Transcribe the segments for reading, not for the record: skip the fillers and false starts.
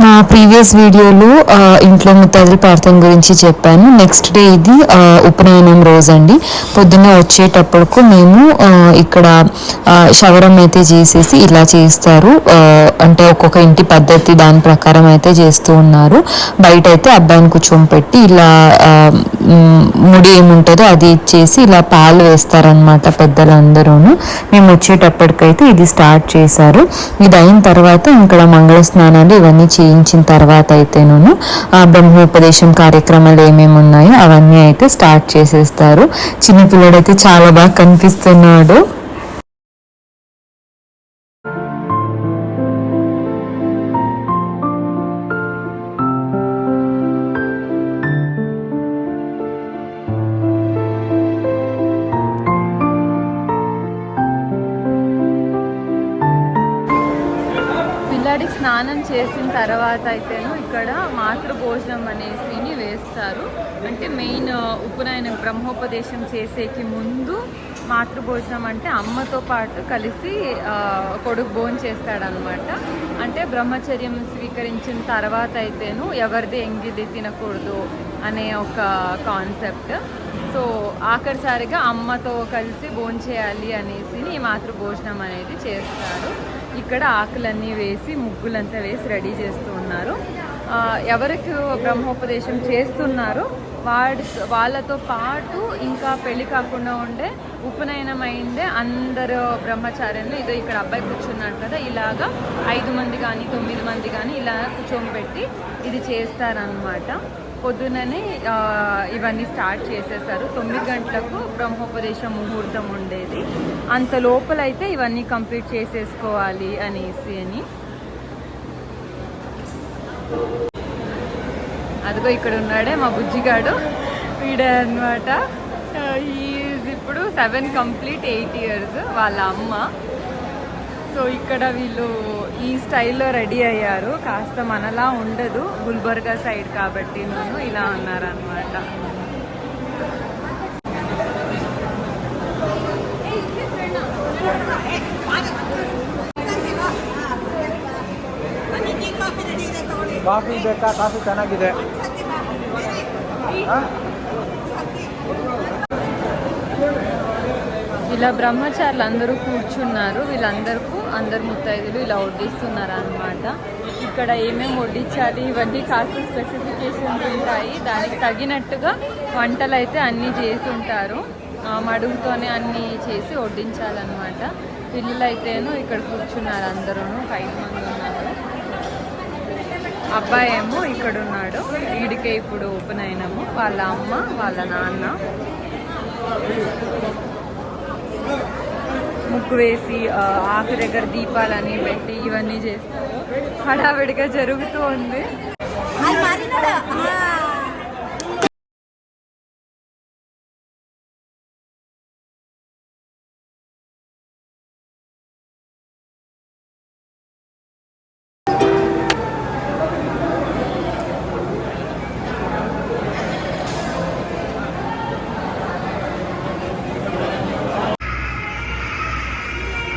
నా ప్రీవియస్ వీడియోలో ఇంట్లో ముత్తైదుల ప్రార్థన గురించి చెప్పాను. నెక్స్ట్ డే ఇది ఉపనయనం రోజు అండి. పొద్దున్న వచ్చేటప్పటికు మేము ఇక్కడ శవరం అయితే చేసేసి ఇలా చేస్తారు. అంటే ఒక్కొక్క ఇంటి పద్ధతి దాని ప్రకారం అయితే చేస్తూ ఉన్నారు. బయట అయితే అబ్బాయిని కూర్చోపెట్టి ఇలా ముడి ఏముంటుందో అది ఇచ్చేసి ఇలా పాలు వేస్తారనమాట పెద్దలందరూ. మేము వచ్చేటప్పటికైతే ఇది స్టార్ట్ చేశారు. ఇది అయిన తర్వాత ఇక్కడ మంగళ స్నానాలు ఇవన్నీ చేయించిన తర్వాత అయితేను బ్రహ్మోపదేశం కార్యక్రమాలు ఏమేమి ఉన్నాయో అవన్నీ అయితే స్టార్ట్ చేసేస్తారు. చిన్నపిల్లడైతే చాలా బాగా కనిపిస్తున్నాడు. స్నానం చేసిన తర్వాత అయితేను ఇక్కడ మాతృభోజనం అనేసి వేస్తారు. అంటే మెయిన్ ఉపనయనం బ్రహ్మోపదేశం చేసేకి ముందు మాతృభోజనం అంటే అమ్మతో పాటు కలిసి కొడుకు భోజనం చేస్తాడనమాట. అంటే బ్రహ్మచర్యం స్వీకరించిన తర్వాత అయితేను ఎవరిది ఎంగిది తినకూడదు అనే ఒక కాన్సెప్ట్. సో ఆఖరిసారిగా అమ్మతో కలిసి భోజనం చేయాలి అనేసి ఈ మాతృభోజనం అనేది చేస్తారు. ఇక్కడ ఆకులన్నీ వేసి ముగ్గులంతా వేసి రెడీ చేస్తూ ఉన్నారు. ఎవరికి బ్రహ్మోపదేశం చేస్తున్నారో వాళ్ళతో పాటు ఇంకా పెళ్లి కాకుండా ఉండే ఉపనయనం అయిందే అందరు బ్రహ్మచార్యులు ఇదో ఇక్కడ అబ్బాయి కూర్చున్నాడు కదా, ఇలాగా 5 మంది కానీ 9 మంది కానీ ఇలా కూర్చోబెట్టి ఇది చేస్తారనమాట. పొద్దుననే ఇవన్నీ స్టార్ట్ చేసేసారు. 9 గంటలకు బ్రహ్మోపదేశం ముహూర్తం ఉండేది. అంత లోపలైతే ఇవన్నీ కంప్లీట్ చేసేసుకోవాలి అనేసి అదిగో ఇక్కడ ఉన్నాడే మా బుజ్జిగాడు, వీడే అనమాట. ఈజ్ ఇప్పుడు 7 కంప్లీట్ 8 ఇయర్స్ వాళ్ళ అమ్మ. సో ఇక్కడ వీళ్ళు ఈ స్టైల్లో రెడీ అయ్యారు. కాస్త మనలా ఉండదు, గుల్బర్గా సైడ్ కాబట్టి నేను ఇలా అన్నారనమాట. ಕಾಫಿ ಬೇಕಾ? ಕಾಫಿ ಚೆನ್ನಾಗಿದೆ. ఇలా బ్రహ్మచారులు అందరూ కూర్చున్నారు. అందరు ముత్తైదులు ఇలా వడ్డిస్తున్నారు అనమాట. ఇక్కడ ఏమేమి వడ్డించాలి ఇవన్నీ కాస్త స్పెసిఫికేషన్స్ ఉంటాయి. దానికి తగినట్టుగా వంటలు అయితే అన్నీ చేసి ఉంటారు. మడుగుతోనే అన్నీ చేసి వడ్డించాలన్నమాట. పిల్లలు అయితేను ఇక్కడ కూర్చున్నారు. అందరూ 5 మంది ఉన్నారు. అబ్బాయి ఏమో ఇక్కడ ఉన్నాడు. వీడికే ఇప్పుడు ఉపనయనము. వాళ్ళ అమ్మ వాళ్ళ నాన్న ముగ్గు వేసి ఆకు దగ్గర దీపాలని పెట్టి ఇవన్నీ చేస్తారు. హడావిడిగా జరుగుతూ ఉంది.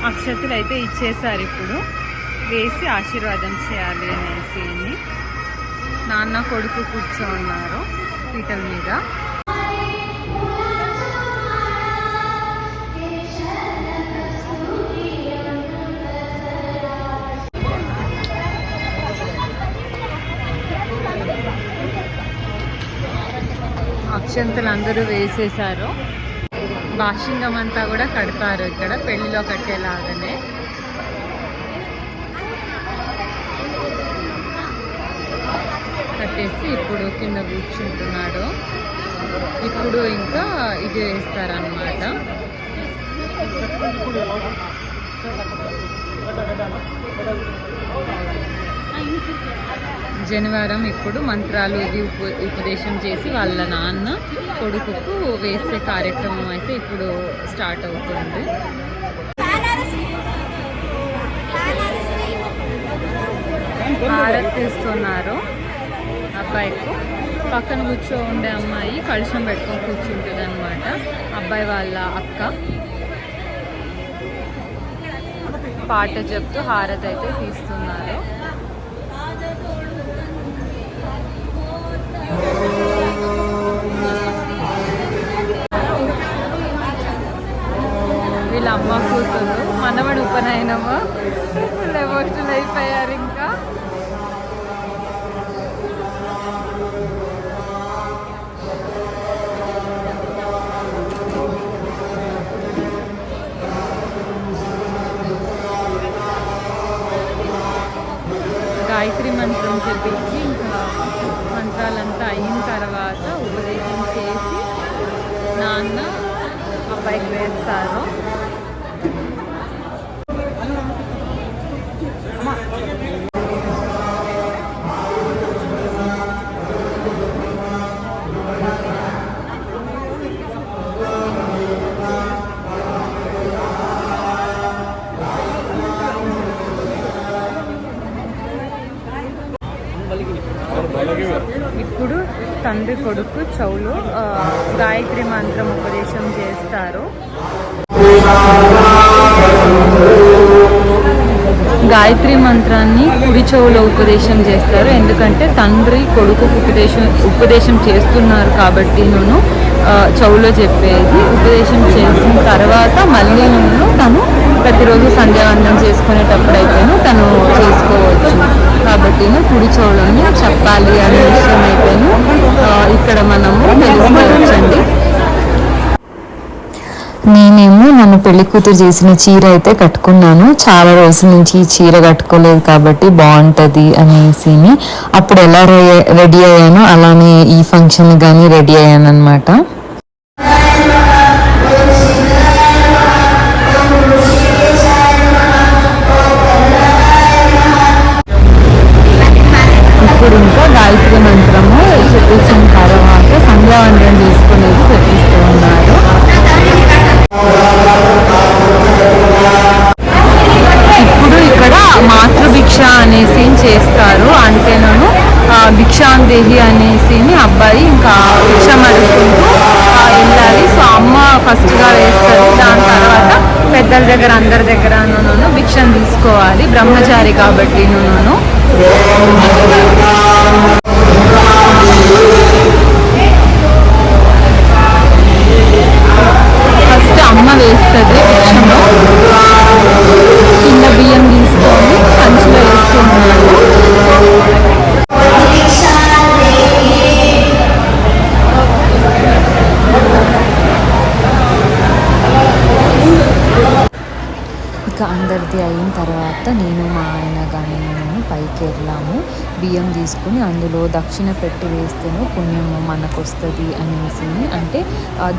అక్షతలు అయితే ఇచ్చేసారు. ఇప్పుడు వేసి ఆశీర్వాదం చేయాలి అనేసి నాన్న కొడుకు కూర్చోన్నారు పీటల మీద. అక్షంతలు అందరూ వేసేసారు. బాషింగం అంతా కూడా కడతారు ఇక్కడ పెళ్లిలో కట్టేలాగానే. కట్టేసి ఇప్పుడు కింద కూర్చుంటున్నాడు. ఇప్పుడు ఇంకా ఇది వేస్తారన్నమాట. శనివారం ఇప్పుడు మంత్రాలు ఇది ఉపదేశం చేసి వాళ్ళ నాన్న కొడుకుకు వేసే కార్యక్రమం అయితే ఇప్పుడు స్టార్ట్ అవుతుంది. హారతి తీస్తున్నారు అబ్బాయికు. పక్కన ఉండే అమ్మాయి కలుషం పెట్టుకొని కూర్చుంటుంది అనమాట. అబ్బాయి వాళ్ళ అక్క పాట చెప్తూ హారతి అయితే తీస్తున్నారు. గాయత్రి మంత్రం చెప్పించి ఇంకా మంత్రాలంతా అయిన తర్వాత ఉపదేశం చేసి నాన్న అబ్బాయికి వేస్తారు. ఇప్పుడు తండ్రి కొడుకు చెవులో గాయత్రి మంత్రం ఉపదేశం చేస్తారు. గాయత్రి మంత్రాన్ని కుడి చెవులో ఉపదేశం చేస్తారు, ఎందుకంటే తండ్రి కొడుకు ఉపదేశం చేస్తున్నారు కాబట్టి నేను చెవులో చెప్పేది. ఉపదేశం చేసిన తర్వాత మళ్ళీ నేను తను ప్రతిరోజు సంధ్యావందనం చేసుకునేటప్పుడైతేను తను చేసుకోవచ్చు. కాబట్టి కుడి చెవులోనే చెప్పాలి అనే విషయం అయితేను ఇక్కడ మనము తెలుసుకోవచ్చండి. నేనేమో నన్ను పెళ్లి కూతురు చేసిన చీర అయితే కట్టుకున్నాను. చాలా రోజుల నుంచి ఈ చీర కట్టుకోలేదు కాబట్టి బాగుంటుంది అనేసి అప్పుడు ఎలా రెడీ అయ్యానో అలానే ఈ ఫంక్షన్ కానీ రెడీ అయ్యాను అనమాట. ఇప్పుడు ఇంకా గాయత్రి మంత్రము చెప్పించిన తర్వాత సంధ్యావందనం చేసుకునేది చెప్పిస్తూ ఉన్నారు. ఇప్పుడు ఇక్కడ మాతృభిక్ష అనేసి చేస్తారు. అంటే నేను భిక్షాందేహి అనేసి అబ్బాయి ఇంకా భిక్షం అడుగుకుంటూ వెళ్ళాలి. సో అమ్మ ఫస్ట్గా వేస్తుంది, దాని తర్వాత పెద్దల దగ్గర అందరి దగ్గర నేను భిక్షను తీసుకోవాలి. బ్రహ్మచారి కాబట్టి నేను ఫస్ట్ అమ్మ వేస్తుంది భిక్షను. కింద బియ్యం తీసుకొని సంచిలో వేస్తున్నాడు. ఇక అందరిది అయిన తర్వాత నేను మా ఆయన కానీ నేను పైకి వెళ్ళాము. బియ్యం తీసుకుని అందులో దక్షిణ పెట్టి వేస్తేనే పుణ్యం మనకు వస్తుంది అనేసి, అంటే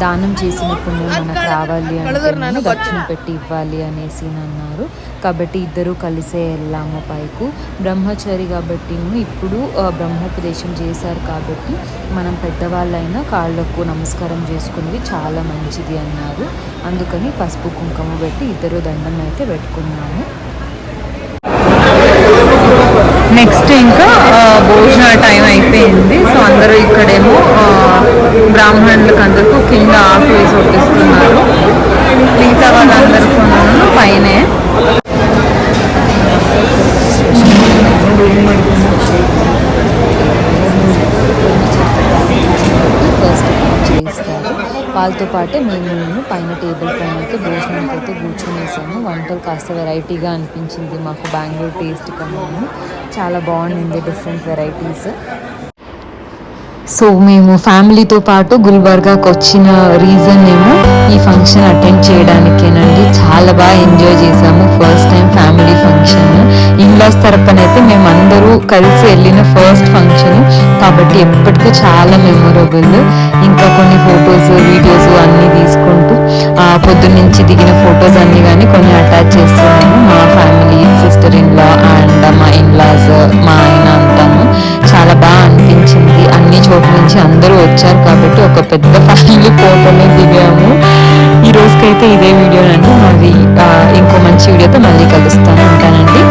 దానం చేసిన పుణ్యం మనకు రావాలి అంటే దక్షిణ పెట్టి ఇవ్వాలి అనేసి అన్నారు. కాబట్టి ఇద్దరు కలిసే వెళ్ళాము పైకు. బ్రహ్మచారి కాబట్టి ఇప్పుడు బ్రహ్మోపదేశం చేశారు కాబట్టి మనం పెద్దవాళ్ళైనా కాళ్ళకు నమస్కారం చేసుకునేది చాలా మంచిది అన్నారు. అందుకని పసుపు కుంకుమ పెట్టి ఇద్దరు దండం అయితే పెట్టుకున్నాము. నెక్స్ట్ ఇంకా భోజన టైం అయిపోయింది. సో అందరూ ఇక్కడేమో బ్రాహ్మణులకు అందరికీ కింద ఆకు వేసి వడ్డిస్తున్నారు. మిగతా వాళ్ళందరూ కొన్నాను పైనే. చేస్తారు. వాళ్ళతో పాటే మేము పైన టేబుల్ పైన అయితే భోజనానికి అయితే కూర్చొనేసాము. వంటలు కాస్త వెరైటీగా అనిపించింది మాకు, బెంగళూరు టేస్ట్ కన్నా చాలా బాగుండింది, డిఫరెంట్ వెరైటీస్. సో మేము ఫ్యామిలీతో పాటు గుల్బర్గాకి వచ్చిన రీజన్ ఏమో ఈ ఫంక్షన్ అటెండ్ చేయడానికేనండి. చాలా బాగా ఎంజాయ్ చేసాము. First time family function, in laws తరపున అయితే మేము అందరూ కలిసి వెళ్ళిన ఫస్ట్ ఫంక్షన్ కాబట్టి ఎప్పటికీ చాలా మెమొరబుల్. ఇంకా కొన్ని ఫొటోస్ వీడియోస్ అన్నీ తీసుకుంటూ పొద్దున్నుంచి దిగిన ఫొటోస్ అన్నీ కానీ కొన్ని అటాచ్ చేస్తున్నాము. మా ఫ్యామిలీ, సిస్టర్ ఇన్లా అండ్ మా ఇన్లాస్, మా ఆయన అంతాను చాలా బాగా అనిపించింది. అన్ని చోట్ల నుంచి అందరూ వచ్చారు కాబట్టి ఒక పెద్ద ఫ్యామిలీ ఫోటోనే దిగాము. ఈ రోజుకైతే ఇదే వీడియోనండి. మరి ఇంకో మంచి వీడియోతో మళ్ళీ కలుస్తాను. ఉంటానండి.